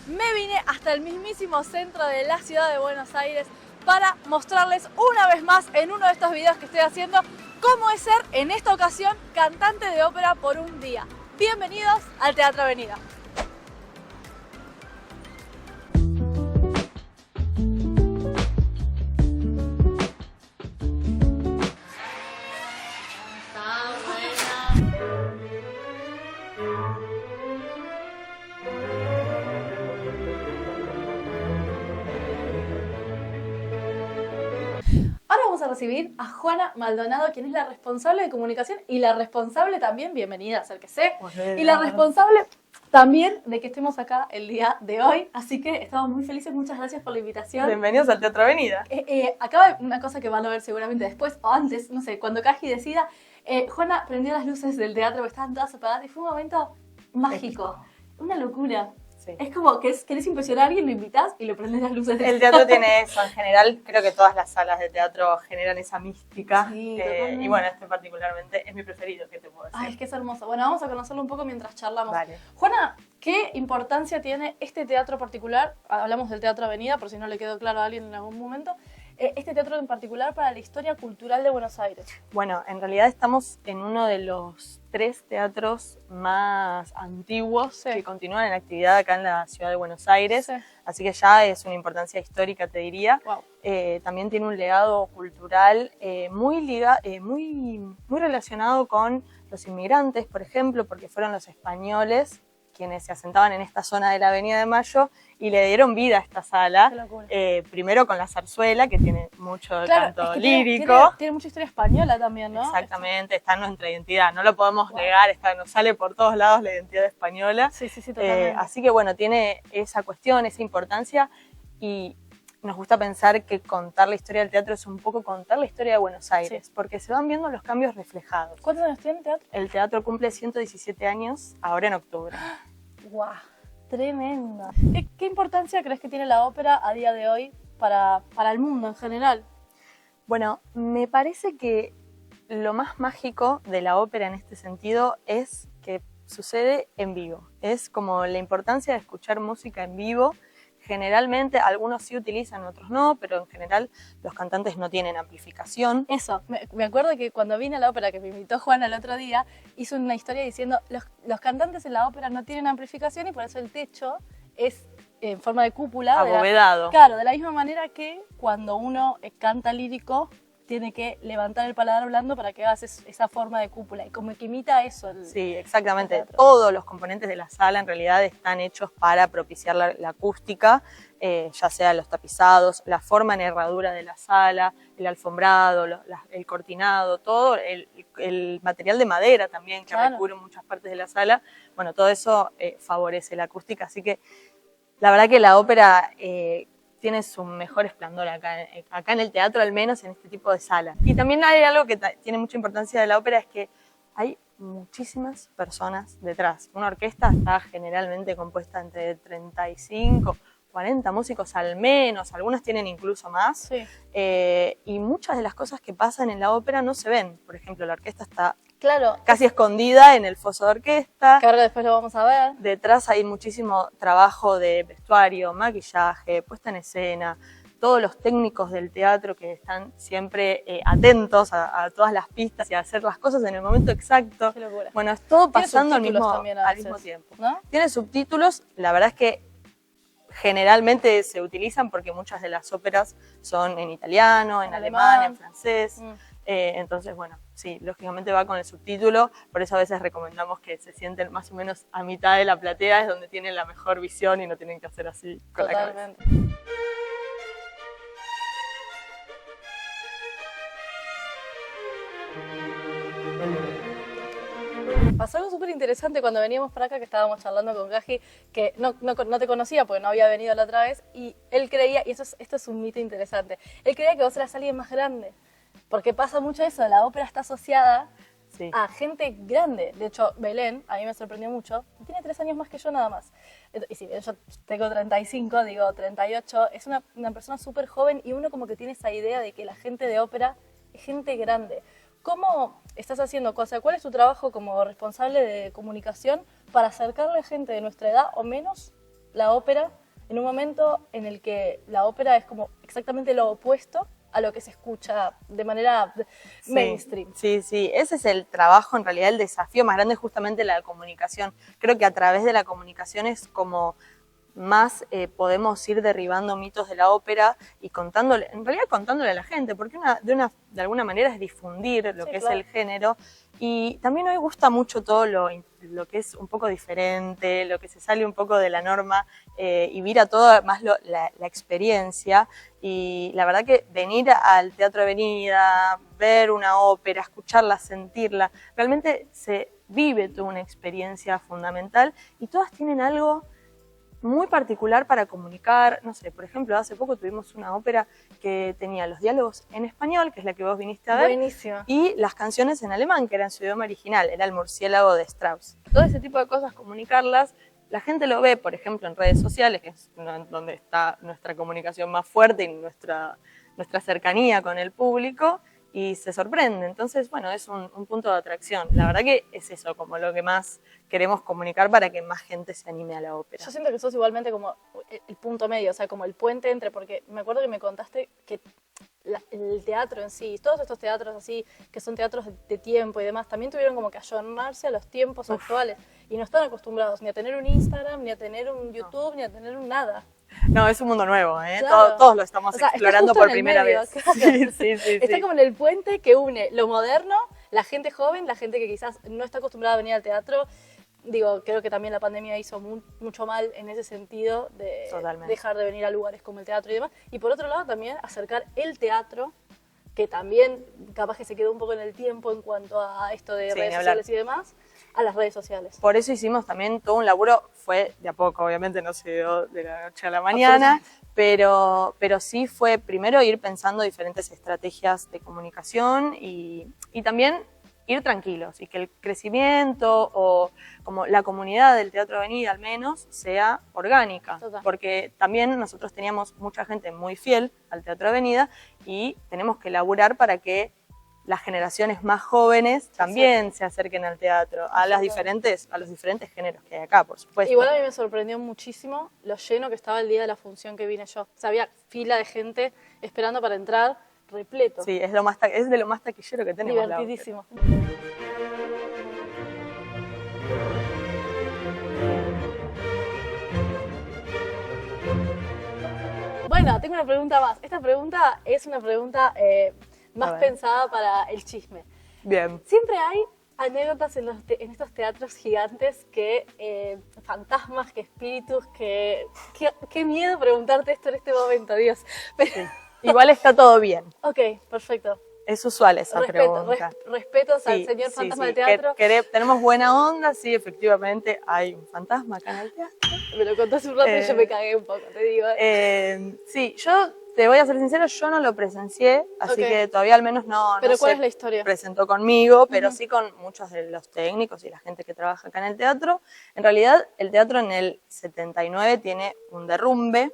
Me vine hasta el mismísimo centro de la ciudad de Buenos Aires para mostrarles una vez más en uno de estos videos que estoy haciendo cómo es ser en esta ocasión cantante de ópera por un día. Bienvenidos al Teatro Avenida. Ahora vamos a recibir a Juana Maldonado, quien es la responsable de comunicación y la responsable también, bienvenida, acérquese, y la responsable también de que estemos acá el día de hoy. Así que estamos muy felices, muchas gracias por la invitación. Bienvenidos al Teatro Avenida. Acaba una cosa que van a ver seguramente después o antes, no sé, cuando Caji decida. Juana prendió las luces del teatro que estaban todas apagadas y fue un momento mágico, una locura. Sí. Es como que querés impresionar a alguien, lo invitás y lo prendes las luces. El teatro tiene eso, en general creo que todas las salas de teatro generan esa mística. Sí, y bueno, este particularmente es mi preferido, ¿qué te puedo decir? Ay, es que es hermoso. Bueno, vamos a conocerlo un poco mientras charlamos. Vale. Juana, ¿qué importancia tiene este teatro particular? Hablamos del Teatro Avenida, por si no le quedó claro a alguien en algún momento. Este teatro en particular para la historia cultural de Buenos Aires. Bueno, en realidad estamos en uno de los 3 teatros más antiguos que continúan en actividad acá en la ciudad de Buenos Aires. Sí. Así que ya es una importancia histórica, te diría. Wow. También tiene un legado cultural muy relacionado con los inmigrantes, por ejemplo, porque fueron los españoles quienes se asentaban en esta zona de la Avenida de Mayo y le dieron vida a esta sala. Qué locura. Primero con la zarzuela, que tiene mucho Claro, canto es que lírico. tiene mucha historia española también, ¿no? Exactamente, está en nuestra identidad, no lo podemos negar, nos sale por todos lados la identidad española. Sí, totalmente. Así que bueno, tiene esa cuestión, esa importancia, y nos gusta pensar que contar la historia del teatro es un poco contar la historia de Buenos Aires, porque se van viendo los cambios reflejados. ¿Cuántos años tiene el teatro? El teatro cumple 117 años ahora en octubre. ¡Guau! Tremendo. ¿Qué importancia crees que tiene la ópera a día de hoy para el mundo en general? Bueno, me parece que lo más mágico de la ópera en este sentido es que sucede en vivo. Es como la importancia de escuchar música en vivo. Generalmente algunos sí utilizan, otros no, pero en general los cantantes no tienen amplificación. Eso, me acuerdo que cuando vine a la ópera, que me invitó Juana el otro día, hizo una historia diciendo los cantantes en la ópera no tienen amplificación y por eso el techo es en forma de cúpula. Abovedado. Claro, de la misma manera que cuando uno canta lírico, tiene que levantar el paladar blando para que hagas esa forma de cúpula, y como que imita eso. Sí, exactamente. Todos los componentes de la sala en realidad están hechos para propiciar la acústica, ya sea los tapizados, la forma en herradura de la sala, el alfombrado, el cortinado, todo, el material de madera también que recubre muchas partes de la sala. Bueno, todo eso favorece la acústica, así que la verdad que la ópera tiene su mejor esplendor acá en el teatro, al menos en este tipo de sala. Y también hay algo que tiene mucha importancia de la ópera, es que hay muchísimas personas detrás. Una orquesta está generalmente compuesta entre 35, 40 músicos al menos, algunos tienen incluso más. Sí. Y muchas de las cosas que pasan en la ópera no se ven. Por ejemplo, la orquesta está casi escondida en el foso de orquesta. Que ahora después lo vamos a ver. Detrás hay muchísimo trabajo de vestuario, maquillaje, puesta en escena, todos los técnicos del teatro que están siempre atentos a todas las pistas y a hacer las cosas en el momento exacto. Qué locura. Bueno, es todo pasando al mismo veces, tiempo. ¿no? Tiene subtítulos, la verdad es que generalmente se utilizan porque muchas de las óperas son en italiano, en alemán, en francés. Entonces, bueno, sí, lógicamente va con el subtítulo, por eso a veces recomendamos que se sienten más o menos a mitad de la platea, es donde tienen la mejor visión y no tienen que hacer así con la cabeza. Pasó algo súper interesante cuando veníamos para acá, que estábamos charlando con Gaji, que no te conocía porque no había venido la otra vez, y él creía, y esto es un mito interesante, él creía que vos eras alguien más grande, porque pasa mucho eso, la ópera está asociada a gente grande. De hecho, Belén, a mí me sorprendió mucho, tiene 3 años más que yo nada más. Y si bien yo tengo 35, digo 38, es una persona súper joven, y uno como que tiene esa idea de que la gente de ópera es gente grande. ¿Cómo estás haciendo cosas? ¿Cuál es tu trabajo como responsable de comunicación para acercarle a gente de nuestra edad o menos la ópera en un momento en el que la ópera es como exactamente lo opuesto a lo que se escucha de manera mainstream. Sí, sí, ese es el trabajo, en realidad el desafío más grande es justamente la comunicación. Creo que a través de la comunicación es como más podemos ir derribando mitos de la ópera y contándole, en realidad contándole a la gente, porque de alguna manera es difundir lo que es el género. Y también hoy gusta mucho todo lo que es un poco diferente, lo que se sale un poco de la norma y vira todo más la experiencia. Y la verdad que venir al Teatro Avenida, ver una ópera, escucharla, sentirla, realmente se vive toda una experiencia fundamental y todas tienen algo muy particular para comunicar. No sé, por ejemplo, hace poco tuvimos una ópera que tenía los diálogos en español, que es la que vos viniste a ver, Buenísimo. y las canciones en alemán, que eran su idioma original, era el Murciélago de Strauss. Todo ese tipo de cosas, comunicarlas, la gente lo ve, por ejemplo, en redes sociales, que es donde está nuestra comunicación más fuerte y nuestra cercanía con el público, y se sorprende. Entonces, bueno, es un punto de atracción. La verdad que es eso, como lo que más queremos comunicar para que más gente se anime a la ópera. Yo siento que sos igualmente como el punto medio, o sea, como el puente entre, porque me acuerdo que me contaste que el teatro en sí, todos estos teatros así, que son teatros de tiempo y demás, también tuvieron como que ayornarse a los tiempos actuales y no están acostumbrados ni a tener un Instagram, ni a tener un YouTube, ni a tener un nada. No, es un mundo nuevo, ¿eh? Claro. Todos lo estamos explorando por primera vez. Sí, está como en el puente que une lo moderno, la gente joven, la gente que quizás no está acostumbrada a venir al teatro. Digo, creo que también la pandemia hizo mucho mal en ese sentido de dejar de venir a lugares como el teatro y demás. Y por otro lado también acercar el teatro, que también capaz que se quedó un poco en el tiempo en cuanto a esto de redes sociales y demás, a las redes sociales. Por eso hicimos también todo un laburo, fue de a poco, obviamente no se dio de la noche a la mañana, pero sí fue primero ir pensando diferentes estrategias de comunicación y también ir tranquilos y que el crecimiento o como la comunidad del Teatro Avenida al menos sea orgánica. Total. Porque también nosotros teníamos mucha gente muy fiel al Teatro Avenida y tenemos que laburar para que las generaciones más jóvenes también se acerquen al teatro, a los diferentes géneros que hay acá, por supuesto. Igual a mí me sorprendió muchísimo lo lleno que estaba el día de la función que vine yo. O sea, había fila de gente esperando para entrar, repleto. Sí, es de lo más taquillero que tenemos. Divertidísimo. Bueno, tengo una pregunta más. Esta pregunta es una pregunta más pensada para el chisme. Bien. Siempre hay anécdotas en estos teatros gigantes que fantasmas, que espíritus, que... Qué miedo preguntarte esto en este momento, Dios. Pero... Sí. Igual está todo bien. Ok, perfecto. Es usual esa pregunta. Respetos al señor fantasma del teatro. Tenemos buena onda, sí, efectivamente hay un fantasma acá en el teatro. Me lo contó hace un rato y yo me cagué un poco, te digo. Sí, yo te voy a ser sincera, yo no lo presencié, así que todavía al menos no. ¿Pero cuál se es la historia? Presentó conmigo, pero sí con muchos de los técnicos y la gente que trabaja acá en el teatro. En realidad, el teatro en el 79 tiene un derrumbe.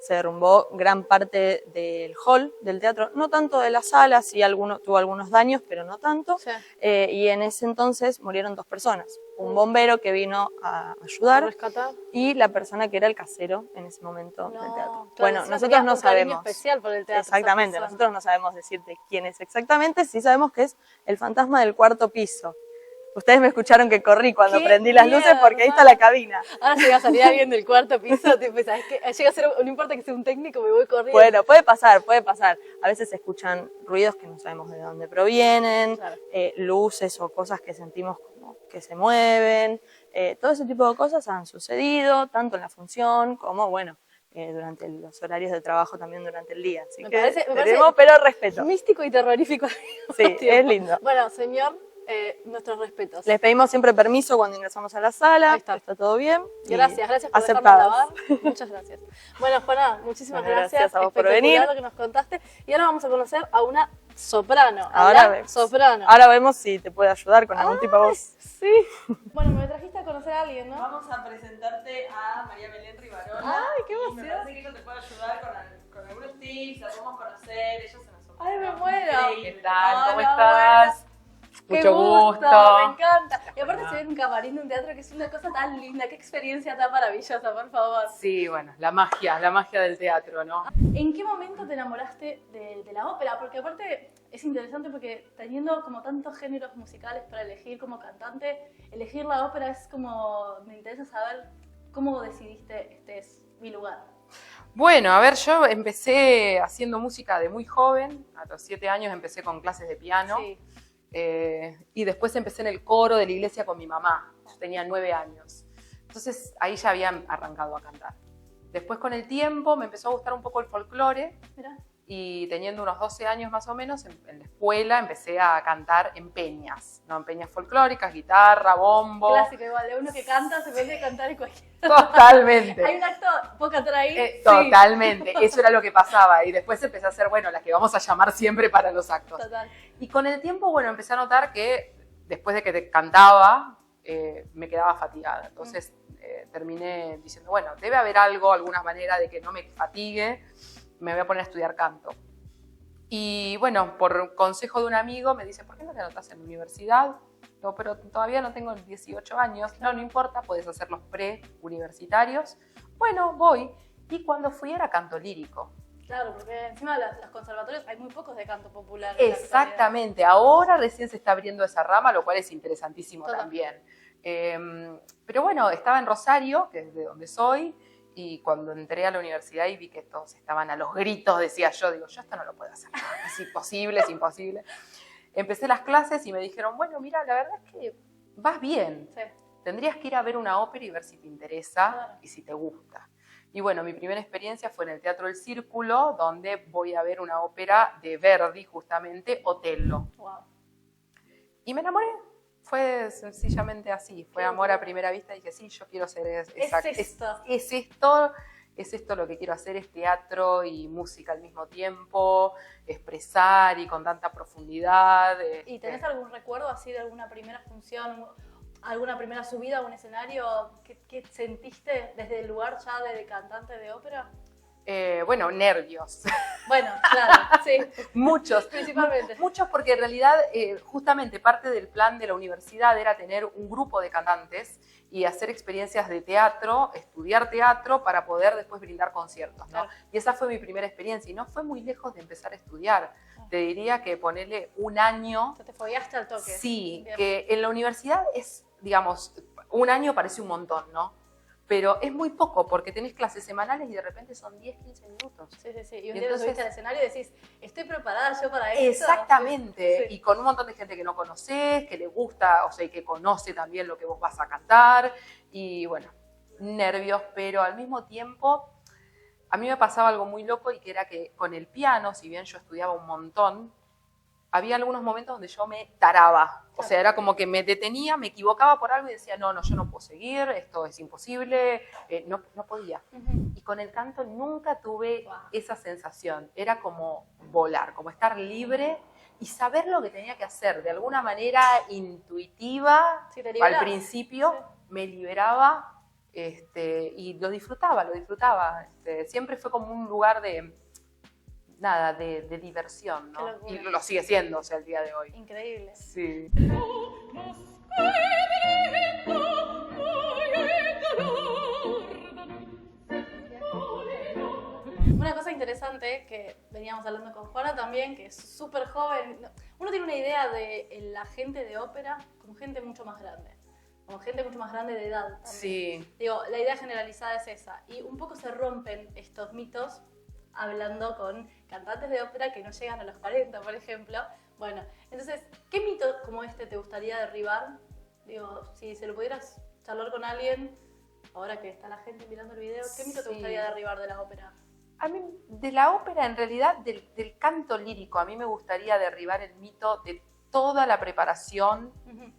Se derrumbó gran parte del hall del teatro, no tanto de la sala, sí tuvo algunos daños, pero no tanto. Sí. Y en ese entonces murieron 2 personas. Un bombero que vino a ayudar ¿A rescatar? Y la persona que era el casero en ese momento del teatro. Claro, bueno, nosotros no sabemos. Especial por el teatro. Exactamente, nosotros no sabemos decirte quién es exactamente, sí sabemos que es el fantasma del 4º piso. Ustedes me escucharon que corrí cuando prendí las luces porque ahí está la cabina. Ahora llega a salir alguien del 4º piso, tipo, ¿sabes qué? Llega a ser, no importa que sea un técnico, me voy corriendo. Bueno, puede pasar. A veces se escuchan ruidos que no sabemos de dónde provienen, luces o cosas que sentimos como que se mueven. Todo ese tipo de cosas han sucedido, tanto en la función como, bueno, durante los horarios de trabajo también durante el día. Así que tenemos, pero respeto. Místico y terrorífico. Sí, es lindo. Bueno, señor, nuestros respetos. Les pedimos siempre permiso cuando ingresamos a la sala. Está todo bien. Gracias por dejarnos grabar. Muchas gracias. Bueno, Juana, muchísimas gracias a vos por venir. Lo que nos contaste. Y ahora vamos a conocer a una soprano. Soprano. Ahora vemos si te puede ayudar con algún tipo de voz. Sí. Bueno, me trajiste a conocer a alguien, ¿no? Vamos a presentarte a María Belén Rivarola. ¡Ay, qué emoción! Me parece que ella te puede ayudar con algunos tips, la podemos conocer. Ella es una soprano. ¡Ay, me muero! ¿Qué tal? ¿Cómo estás? Mucho gusto. Me encanta. Y aparte se ve en un camarín de un teatro que es una cosa tan linda, qué experiencia tan maravillosa, por favor. Sí, bueno, la magia del teatro, ¿no? ¿En qué momento te enamoraste de la ópera? Porque aparte es interesante porque teniendo como tantos géneros musicales para elegir como cantante, elegir la ópera es como, me interesa saber cómo decidiste este es mi lugar. Bueno, a ver, yo empecé haciendo música de muy joven, a los 7 años empecé con clases de piano. Sí. Y después empecé en el coro de la iglesia con mi mamá, yo tenía 9 años. Entonces ahí ya había arrancado a cantar. Después con el tiempo me empezó a gustar un poco el folclore. Mirá. Y teniendo unos 12 años más o menos, en la escuela empecé a cantar en peñas, ¿no? En peñas folclóricas, guitarra, bombo. Clásico, igual, de uno que canta se puede cantar en cualquier... Totalmente. ¿Hay un acto? ¿Puedo cantar ahí? Sí. Totalmente, eso era lo que pasaba. Y después empecé a hacer, bueno, las que vamos a llamar siempre para los actos. Total. Y con el tiempo, bueno, empecé a notar que después de que te cantaba, me quedaba fatigada. Entonces terminé diciendo, bueno, debe haber algo, alguna manera de que no me fatigue, me voy a poner a estudiar canto. Y bueno, por consejo de un amigo me dice, ¿por qué no te anotas en la universidad? No, pero todavía no tengo 18 años. No, no importa, puedes hacer los pre-universitarios. Bueno, voy. Y cuando fui era canto lírico. Claro, porque encima de los conservatorios hay muy pocos de canto popular. Exactamente, ahora recién se está abriendo esa rama, lo cual es interesantísimo Total. también. Pero bueno, estaba en Rosario, que es de donde soy, y cuando entré a la universidad y vi que todos estaban a los gritos, decía yo, digo, yo esto no lo puedo hacer, es imposible, es imposible. Empecé las clases y me dijeron, bueno, mira, la verdad es que vas bien, Sí. tendrías que ir a ver una ópera y ver si te interesa Claro. y si te gusta. Y bueno, mi primera experiencia fue en el Teatro del Círculo, donde voy a ver una ópera de Verdi, justamente, Otello. Wow. Y me enamoré. Fue sencillamente así. Fue Qué amor a bueno. primera vista. Y dije, sí, yo quiero ser Es esto lo que quiero hacer, es teatro y música al mismo tiempo, expresar y con tanta profundidad. ¿Y tenés algún recuerdo así de alguna primera función, alguna primera subida a un escenario? ¿Qué sentiste desde el lugar ya de cantante de ópera? Bueno, nervios. Bueno, claro, sí. Muchos. Principalmente. Muchos porque en realidad justamente parte del plan de la universidad era tener un grupo de cantantes y hacer experiencias de teatro, estudiar teatro para poder después brindar conciertos, ¿no? Claro. Y esa fue mi primera experiencia y no fue muy lejos de empezar a estudiar. Te diría que ponerle un año. Te fogueaste al toque. Sí, Bien. que en la universidad es, digamos, un año parece un montón, ¿no? Pero es muy poco porque tenés clases semanales y de repente son 10, 15 minutos. Sí, sí, sí. Y un Y día te entonces- subiste al escenario y decís, estoy preparada yo para esto. Exactamente, Sí. y con un montón de gente que no conoces, que le gusta, o sea, y que conoce también lo que vos vas a cantar, y bueno, nervios, pero al mismo tiempo a mí me pasaba algo muy loco y que era que con el piano, si bien yo estudiaba un montón, había algunos momentos donde yo me taraba, o sea, era como que me detenía, me equivocaba por algo y decía, no, yo no puedo seguir, esto es imposible, no podía. Ujú. Y con el canto nunca tuve Wow. esa sensación. Era como volar, como estar libre y saber lo que tenía que hacer. De alguna manera intuitiva, Sí, te al liberás. principio Sí. me liberaba y lo disfrutaba. Siempre fue como un lugar de diversión, Qué ¿no? locura. Y lo sigue siendo, o sea, el día de hoy. Increíble. Sí. Una cosa interesante que veníamos hablando con Juana también, que es súper joven. Uno tiene una idea de la gente de ópera como gente mucho más grande. Como gente mucho más grande de edad también. Sí. Digo, la idea generalizada es esa. Y un poco se rompen estos mitos hablando con cantantes de ópera que no llegan a los 40, por ejemplo. Bueno, entonces, ¿qué mito como este te gustaría derribar? Digo, si se lo pudieras charlar con alguien, ahora que está la gente mirando el video, ¿qué mito te Sí. gustaría derribar de la ópera? A mí, de la ópera, en realidad, del canto lírico, a mí me gustaría derribar el mito de toda la preparación Ujú.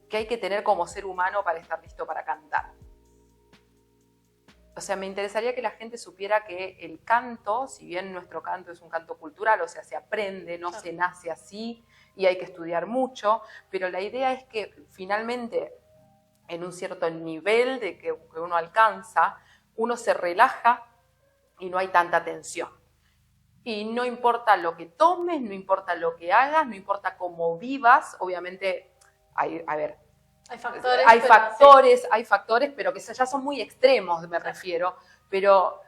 que hay que tener como ser humano para estar listo para cantar. O sea, me interesaría que la gente supiera que el canto, si bien nuestro canto es un canto cultural, o sea, se aprende, no Claro. se nace así y hay que estudiar mucho, pero la idea es que finalmente, en un cierto nivel de que uno alcanza, uno se relaja y no hay tanta tensión. Y no importa lo que tomes, no importa lo que hagas, no importa cómo vivas, obviamente, a ver, hay factores, pero que ya son muy extremos, me refiero. Pero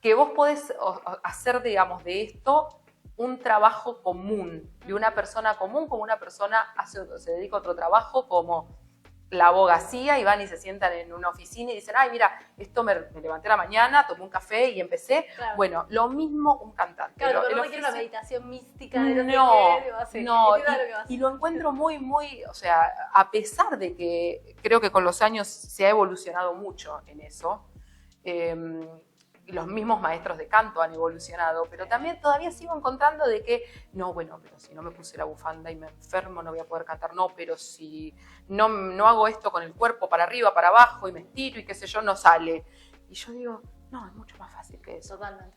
que vos podés hacer, digamos, de esto un trabajo común, de una persona común, como una persona se dedica a otro trabajo, como la abogacía, y van y se sientan en una oficina y dicen, ay, mira, esto me levanté a la mañana, tomé un café y empecé. Claro. Bueno, lo mismo un cantante. Claro, pero no requiere una meditación mística. Y lo encuentro muy, o sea, a pesar de que creo que con los años se ha evolucionado mucho en eso, los mismos maestros de canto han evolucionado, pero también todavía sigo encontrando de que, no, bueno, pero si no me puse la bufanda y me enfermo no voy a poder cantar, no, pero si no hago esto con el cuerpo para arriba, para abajo y me estiro y qué sé yo, no sale. Y yo digo, no, es mucho más fácil que eso. Totalmente.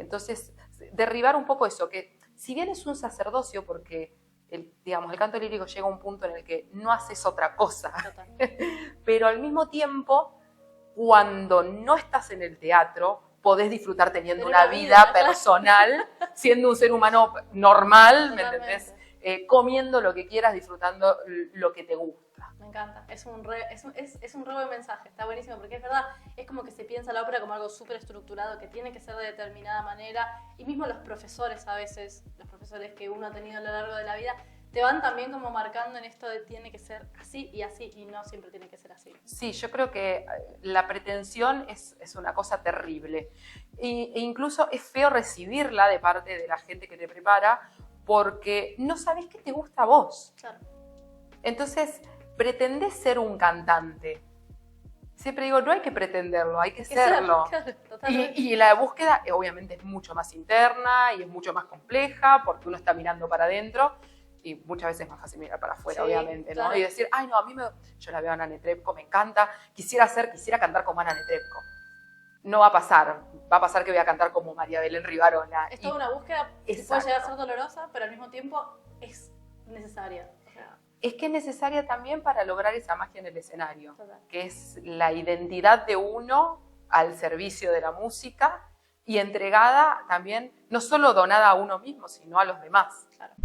Entonces, derribar un poco eso, que si bien es un sacerdocio, porque el canto lírico llega a un punto en el que no haces otra cosa, pero al mismo tiempo, cuando no estás en el teatro, podés disfrutar teniendo una vida personal, siendo un ser humano normal, ¿me entendés? Comiendo lo que quieras, disfrutando lo que te gusta. Me encanta, es un re buen mensaje, está buenísimo, porque es verdad, es como que se piensa la ópera como algo súper estructurado, que tiene que ser de determinada manera, y mismo los profesores a veces, los profesores que uno ha tenido a lo largo de la vida, te van también como marcando en esto de tiene que ser así, y no siempre tiene que ser así. Sí, yo creo que la pretensión es una cosa terrible. E incluso es feo recibirla de parte de la gente que te prepara, porque no sabés qué te gusta a vos. Claro. Entonces, pretendés ser un cantante. Siempre digo, no hay que pretenderlo, hay que serlo. Claro, y la búsqueda obviamente es mucho más interna y es mucho más compleja, porque uno está mirando para adentro. Y muchas veces es más fácil mirar para afuera, sí, obviamente, ¿no? Claro. Y decir, ay, no, yo la veo a Ana Netrebko, me encanta, quisiera cantar como Ana Netrebko. No va a pasar que voy a cantar como María Belén Rivarola. Es toda una búsqueda que puede llegar a ser dolorosa, pero al mismo tiempo es necesaria. O sea, es que es necesaria también para lograr esa magia en el escenario, que es la identidad de uno al servicio de la música y entregada también, no solo donada a uno mismo, sino a los demás. Claro.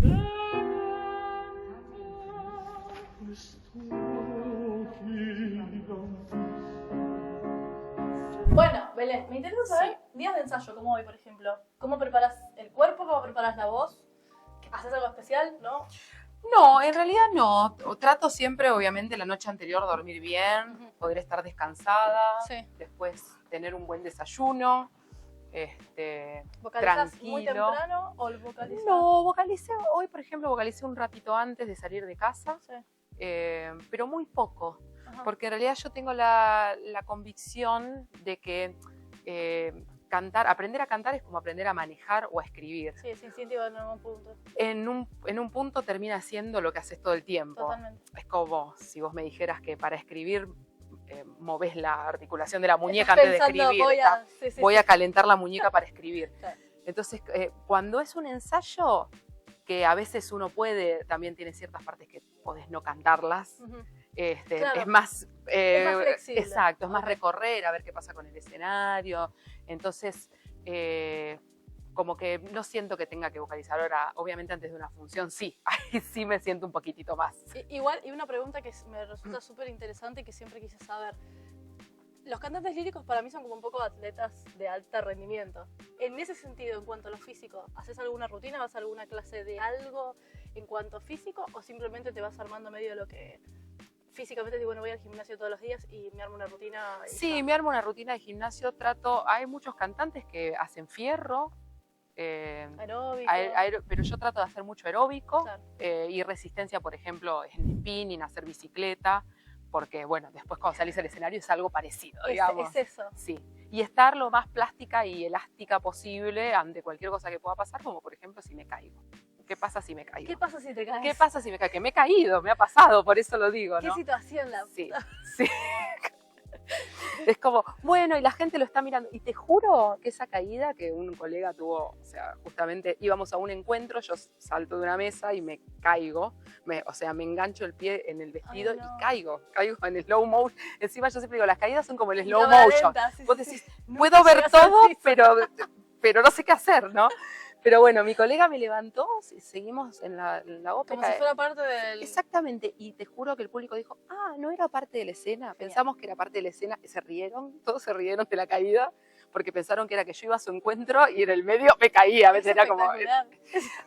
Bueno, Belén, me interesa saber días de ensayo, como hoy, por ejemplo. ¿Cómo preparas el cuerpo? ¿Cómo preparas la voz? ¿Haces algo especial? ¿No? No, en realidad no. Trato siempre, obviamente, la noche anterior dormir bien, poder estar descansada, después tener un buen desayuno. ¿Vocalizas tranquilo. muy temprano o vocalizas? No, hoy, por ejemplo, vocalicé un ratito antes de salir de casa. Sí. Pero muy poco, porque en realidad yo tengo la convicción de que aprender a cantar es como aprender a manejar o a escribir. Sí, es instintivo en algún punto. En un punto termina siendo lo que haces todo el tiempo. Totalmente. Es como si vos me dijeras que para escribir movés la articulación de la muñeca antes de escribir. Voy a calentar la muñeca para escribir. Claro. Entonces, cuando es un ensayo, que a veces uno también tiene ciertas partes que podés no cantarlas, claro. es más flexible. Exacto, es más recorrer, a ver qué pasa con el escenario. Entonces, como que no siento que tenga que vocalizar ahora, obviamente antes de una función, sí, ahí sí me siento un poquitito más. Igual, y una pregunta que me resulta súper interesante y que siempre quise saber. Los cantantes líricos para mí son como un poco atletas de alto rendimiento. En ese sentido, en cuanto a lo físico, ¿haces alguna rutina? ¿Vas a alguna clase de algo en cuanto a físico? ¿O simplemente te vas armando medio lo que físicamente digo, bueno, voy al gimnasio todos los días y me armo una rutina? Sí, me armo una rutina de gimnasio. Hay muchos cantantes que hacen fierro. Aeróbico. Pero yo trato de hacer mucho aeróbico, claro. Y resistencia, por ejemplo, en spinning, hacer bicicleta. Porque, bueno, después cuando salís al escenario es algo parecido, digamos. Es eso. Sí. Y estar lo más plástica y elástica posible ante cualquier cosa que pueda pasar, como por ejemplo si me caigo. ¿Qué pasa si me caigo? ¿Qué pasa si te caes? ¿Qué pasa si me caigo? Que me he caído, me ha pasado, por eso lo digo, ¿no? ¿Qué situación la Sí, sí. Es como, bueno, y la gente lo está mirando. Y te juro que esa caída que un colega tuvo, o sea, justamente íbamos a un encuentro, yo salto de una mesa y me caigo, me engancho el pie en el vestido y caigo en slow motion. Encima yo siempre digo, las caídas son como el slow motion. Vos decís, puedo ver todo, pero no sé qué hacer, ¿no? Pero bueno, mi colega me levantó, seguimos en la ópera. Como si fuera parte del... Exactamente, y te juro que el público dijo, no era parte de la escena, pensamos que era parte de la escena, y se rieron, todos se rieron de la caída, porque pensaron que era que yo iba a su encuentro y en el medio me caía, a veces era como...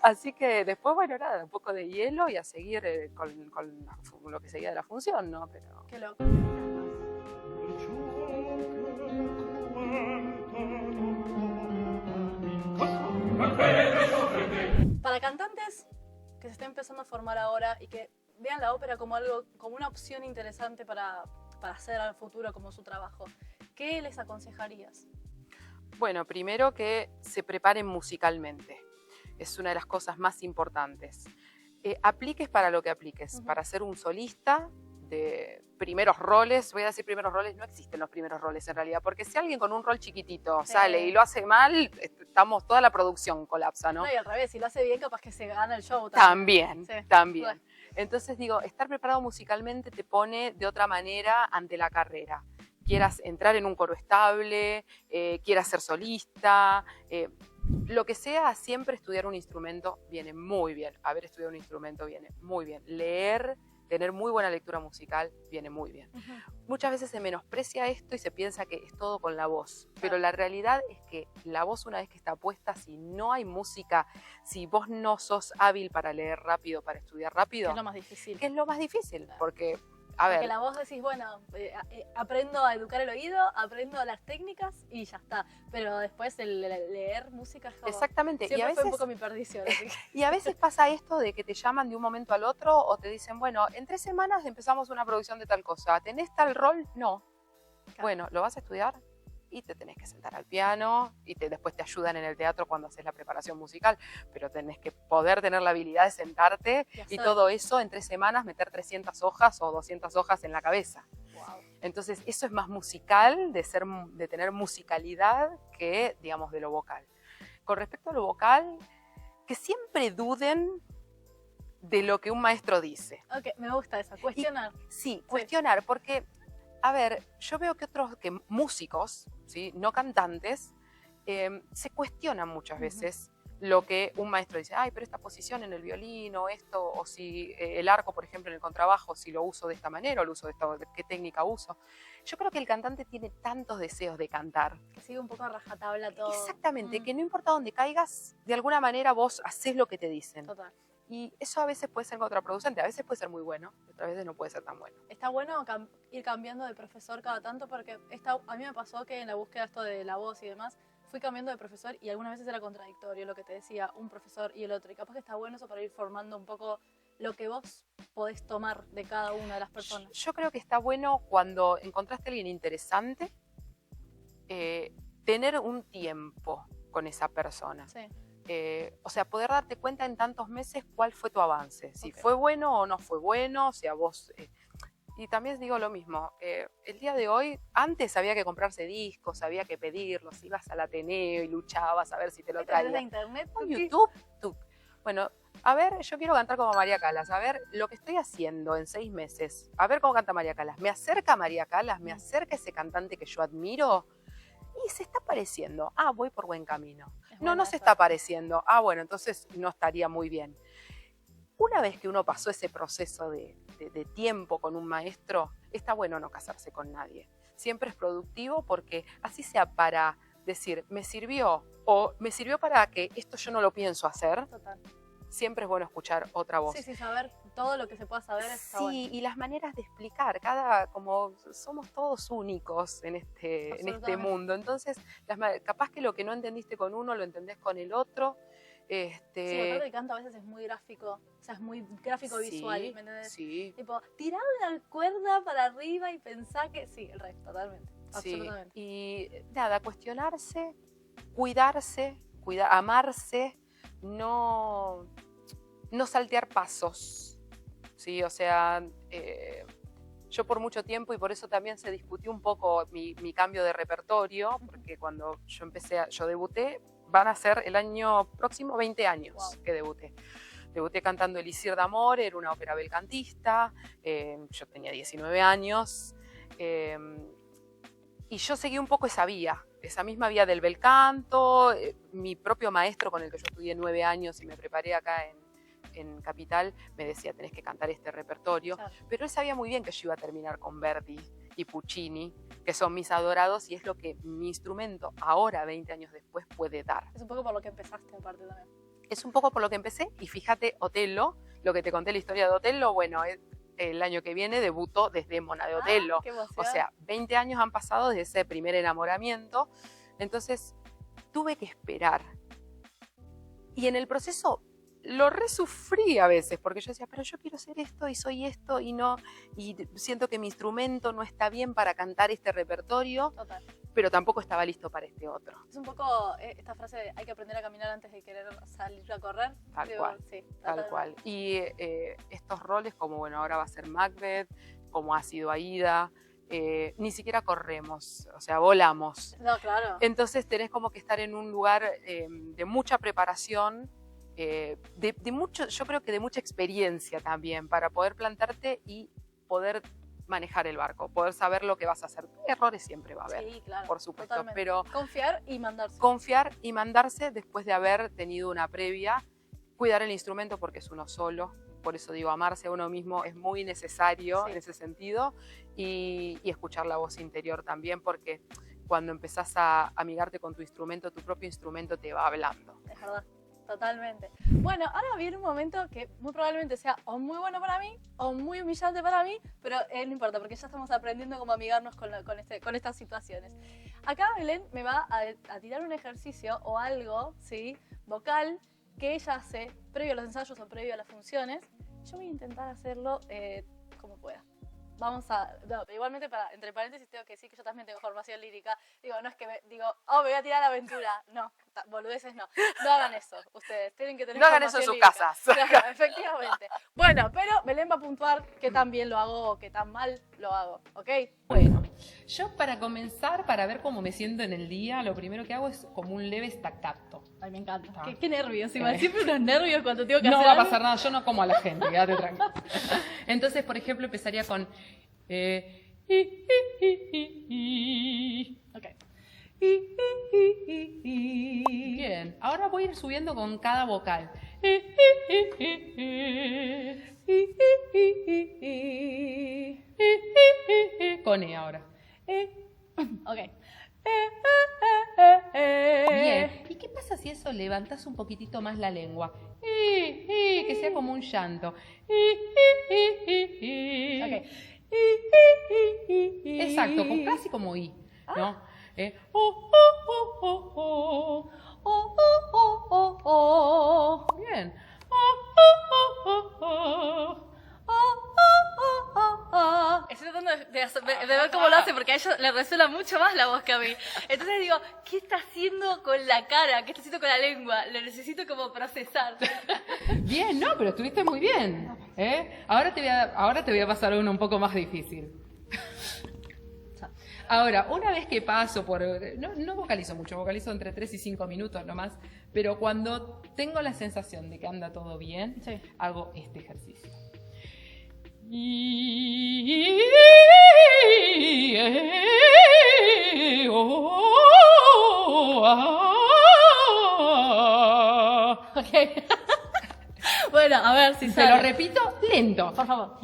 Así que después, bueno, nada, un poco de hielo y a seguir con lo que seguía de la función, ¿no? Pero... Qué loco. Para cantantes que se estén empezando a formar ahora y que vean la ópera como algo, como una opción interesante para hacer al futuro como su trabajo, ¿qué les aconsejarías? Bueno, primero que se preparen musicalmente. Es una de las cosas más importantes. Apliques para lo que apliques. Para ser un solista de primeros roles, voy a decir primeros roles, no existen los primeros roles en realidad, porque si alguien con un rol chiquitito sale y lo hace mal, toda la producción colapsa, ¿no? No, y al revés, si lo hace bien, capaz que se gana el show también. Sí. También. Bueno. Entonces digo, estar preparado musicalmente te pone de otra manera ante la carrera. Quieras entrar en un coro estable, quieras ser solista, lo que sea, siempre estudiar un instrumento viene muy bien. Haber estudiado un instrumento viene muy bien. Leer, tener muy buena lectura musical viene muy bien. Muchas veces se menosprecia esto y se piensa que es todo con la voz, pero la realidad es que la voz, una vez que está puesta, si no hay música, si vos no sos hábil para leer rápido, para estudiar rápido, ¿Qué es lo más difícil? ¿Qué es lo más difícil? Porque, porque la voz decís, bueno, aprendo a educar el oído, aprendo las técnicas y ya está. Pero después el leer música es como... Exactamente. Siempre y a veces, fue un poco mi perdición. Así que... Y a veces pasa esto de que te llaman de un momento al otro o te dicen, bueno, en 3 semanas empezamos una producción de tal cosa. ¿Tenés tal rol? No. Claro. Bueno, ¿lo vas a estudiar? Y te tenés que sentar al piano y después te ayudan en el teatro cuando haces la preparación musical, pero tenés que poder tener la habilidad de sentarte y todo eso en 3 semanas meter 300 hojas o 200 hojas en la cabeza. Wow. Entonces eso es más musical, de tener musicalidad que, digamos, de lo vocal. Con respecto a lo vocal, que siempre duden de lo que un maestro dice. Ok, me gusta eso, cuestionar. Sí, cuestionar, porque... A ver, yo veo que otros músicos, ¿sí? No cantantes, se cuestionan muchas veces lo que un maestro dice. Ay, pero esta posición en el violín o esto, o si el arco, por ejemplo, en el contrabajo, si lo uso de esta manera o lo uso de esta, qué técnica uso. Yo creo que el cantante tiene tantos deseos de cantar. Que sigue un poco a rajatabla todo. Exactamente, que no importa dónde caigas, de alguna manera vos haces lo que te dicen. Total. Y eso a veces puede ser contraproducente, a veces puede ser muy bueno, otras veces no puede ser tan bueno. Está bueno ir cambiando de profesor cada tanto porque a mí me pasó que en la búsqueda esto de la voz y demás, fui cambiando de profesor y algunas veces era contradictorio lo que te decía un profesor y el otro. Y capaz que está bueno eso para ir formando un poco lo que vos podés tomar de cada una de las personas. Yo creo que está bueno cuando encontraste a alguien interesante, tener un tiempo con esa persona. Sí. O sea, poder darte cuenta en tantos meses cuál fue tu avance, si fue bueno o no fue bueno, si a vos... Y también digo lo mismo, el día de hoy, antes había que comprarse discos, había que pedirlos, ibas al Ateneo y luchabas a ver si te lo traían. ¿De internet? YouTube. Bueno, a ver, yo quiero cantar como María Callas, a ver lo que estoy haciendo en 6 meses, a ver cómo canta María Callas. ¿Me acerca María Callas? ¿Me acerca ese cantante que yo admiro? Y se está pareciendo, voy por buen camino. No se está pareciendo, bueno, entonces no estaría muy bien. Una vez que uno pasó ese proceso de tiempo con un maestro, está bueno no casarse con nadie. Siempre es productivo porque así sea para decir, me sirvió, o me sirvió para que esto yo no lo pienso hacer. Total. Siempre es bueno escuchar otra voz. Sí, saber todo lo que se pueda saber está bueno. Sí, y las maneras de explicar, como somos todos únicos en este mundo, entonces capaz que lo que no entendiste con uno lo entendés con el otro. Sí, aparte el canto a veces es muy gráfico, o sea, es muy gráfico visual, ¿me entendés? Sí. Tipo, tirá una cuerda para arriba y pensá que... Sí, el resto, totalmente, absolutamente. Y nada, cuestionarse, cuidarse, amarse, no saltear pasos, ¿sí? O sea, yo por mucho tiempo, y por eso también se discutió un poco mi cambio de repertorio, porque cuando yo debuté, van a ser el año próximo 20 años que debuté. Debuté cantando Elixir de Amor, era una ópera belcantista, yo tenía 19 años, Y yo seguí un poco esa vía, esa misma vía del bel canto. Mi propio maestro con el que yo estudié 9 años y me preparé acá en Capital, me decía, tenés que cantar este repertorio. Claro. Pero él sabía muy bien que yo iba a terminar con Verdi y Puccini, que son mis adorados, y es lo que mi instrumento ahora, 20 años después, puede dar. Es un poco por lo que empezaste aparte también. Es un poco por lo que empecé, y fíjate, Otello, lo que te conté la historia de Otello, bueno, el año que viene debutó Desdémona de Otello. Qué emoción. O sea, 20 años han pasado desde ese primer enamoramiento, entonces tuve que esperar. Y en el proceso lo resufrí a veces, porque yo decía, pero yo quiero ser esto y soy esto y no, y siento que mi instrumento no está bien para cantar este repertorio, Total. pero tampoco estaba listo para este otro. Es un poco esta frase de hay que aprender a caminar antes de querer salir a correr. Tal Digo, cual, sí, tal totalmente. cual. Y estos roles, como bueno, ahora va a ser Macbeth, como ha sido Aida, ni siquiera corremos, o sea, volamos. No, claro. Entonces tenés como que estar en un lugar de mucha preparación, de mucho, yo creo que de mucha experiencia también, para poder plantarte y poder manejar el barco, poder saber lo que vas a hacer. Errores siempre va a haber, Sí, claro. por supuesto, Totalmente. pero Confiar y mandarse. confiar y mandarse después de haber tenido una previa, cuidar el instrumento porque es uno solo, por eso digo, amarse a uno mismo es muy necesario Sí. en ese sentido, y escuchar la voz interior también, porque cuando empezás a amigarte con tu propio instrumento te va hablando. Es verdad. Totalmente. Bueno, ahora viene un momento que muy probablemente sea o muy bueno para mí o muy humillante para mí, pero no importa porque ya estamos aprendiendo cómo amigarnos con estas situaciones. Acá Belén me va a tirar un ejercicio o algo, ¿sí? Vocal que ella hace previo a los ensayos o previo a las funciones. Yo voy a intentar hacerlo como pueda. Vamos a... No, pero igualmente, entre paréntesis, tengo que decir que yo también tengo formación lírica. Digo, no es que me voy a tirar la aventura. No, boludeces no. No hagan eso, ustedes. Tienen que tener No hagan eso en formación sus lírica. casas. Claro, efectivamente. Bueno, pero Belén va a puntuar qué tan bien lo hago o qué tan mal lo hago, ¿ok? Bueno, yo para comenzar, para ver cómo me siento en el día, lo primero que hago es como un leve staccato. Ay, me encanta. Ah. Qué nervios. Siempre unos nervios cuando tengo que No hacer va a algo. pasar nada, yo no como a la gente, quédate tranquilo. Entonces, por ejemplo, empezaría con... Ok. Bien, ahora voy a ir subiendo con cada vocal. Con E ahora. Ok. Bien, ¿y qué pasa si eso levantas un poquitito más la lengua? Que sea como un llanto. Ok. Exacto, casi como I, ¿no? Bien. Estoy tratando de ver cómo lo hace porque a ella le resuena mucho más la voz que a mí. Entonces digo, ¿qué está haciendo con la cara? ¿Qué está haciendo con la lengua? Lo necesito como procesar. Bien, no, pero estuviste muy bien. Ahora te voy a pasar uno un poco más difícil. Ahora, una vez que paso por... No vocalizo mucho, vocalizo entre 3 y 5 minutos nomás, pero cuando tengo la sensación de que anda todo bien, Sí. hago este ejercicio. Ok. Bueno, a ver si Se lo sale. repito lento. Por favor.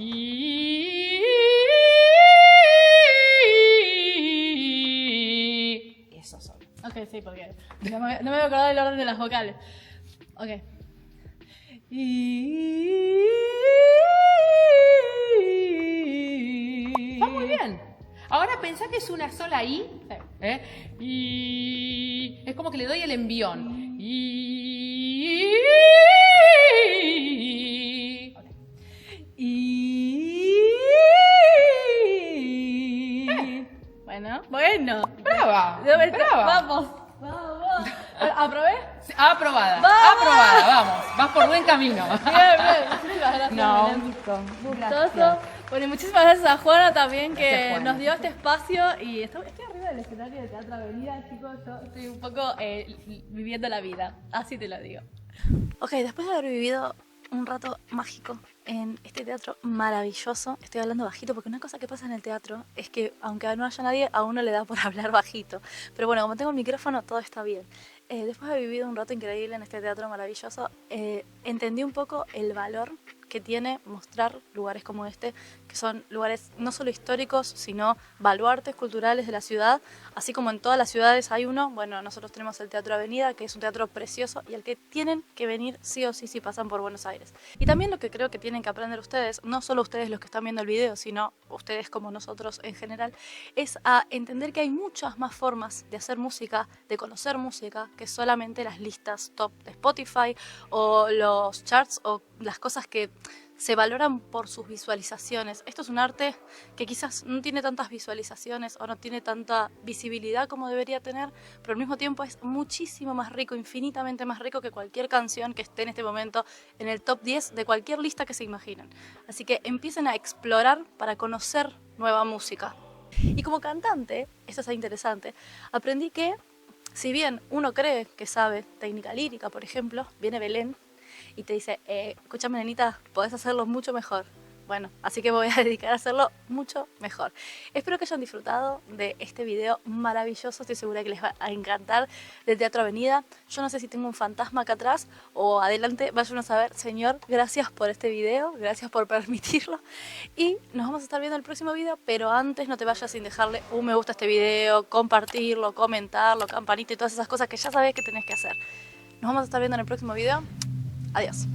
Eso solo. Ok, sí, porque no me voy a acordar del orden de las vocales. Ok. Va muy bien. Ahora pensá que es una sola I. Sí. Y es como que le doy el envión. Bueno. Brava. Vamos. ¿Aprobé? Aprobada. ¡Vamos! Aprobada. Vamos. Vas por buen camino. Bien. Muchísimas gracias. No, Belén. un gusto. Gustoso. Bueno, y muchísimas gracias a Juana también que Gracias, Juana. nos dio este espacio y estoy arriba del escenario de Teatro Avenida, chicos, yo estoy un poco viviendo la vida, así te lo digo. Ok, después de haber vivido un rato mágico en este teatro maravilloso. Estoy hablando bajito porque una cosa que pasa en el teatro es que aunque no haya nadie, a uno le da por hablar bajito. Pero bueno, como tengo el micrófono, todo está bien. Después de haber vivido un rato increíble en este teatro maravilloso, entendí un poco el valor que tiene mostrar lugares como este, que son lugares no solo históricos, sino baluartes culturales de la ciudad. Así como en todas las ciudades hay uno, bueno, nosotros tenemos el Teatro Avenida, que es un teatro precioso y al que tienen que venir sí o sí si pasan por Buenos Aires. Y también lo que creo que tienen que aprender ustedes, no solo ustedes los que están viendo el video, sino ustedes como nosotros en general, es a entender que hay muchas más formas de hacer música, de conocer música, que solamente las listas top de Spotify o los charts o las cosas que se valoran por sus visualizaciones. Esto es un arte que quizás no tiene tantas visualizaciones o no tiene tanta visibilidad como debería tener, pero al mismo tiempo es muchísimo más rico, infinitamente más rico que cualquier canción que esté en este momento en el top 10 de cualquier lista que se imaginen. Así que empiecen a explorar para conocer nueva música. Y como cantante, esto es interesante, aprendí que si bien uno cree que sabe técnica lírica, por ejemplo, viene Belén y te dice, escúchame nenita, podés hacerlo mucho mejor. Bueno, así que me voy a dedicar a hacerlo mucho mejor. Espero que hayan disfrutado de este video maravilloso, estoy segura que les va a encantar, del Teatro Avenida. Yo no sé si tengo un fantasma acá atrás o adelante, vayan a saber. Señor, gracias por este video, gracias por permitirlo. Y nos vamos a estar viendo en el próximo video, pero antes no te vayas sin dejarle un me gusta a este video, compartirlo, comentarlo, campanita y todas esas cosas que ya sabés que tenés que hacer. Nos vamos a estar viendo en el próximo video. Adiós.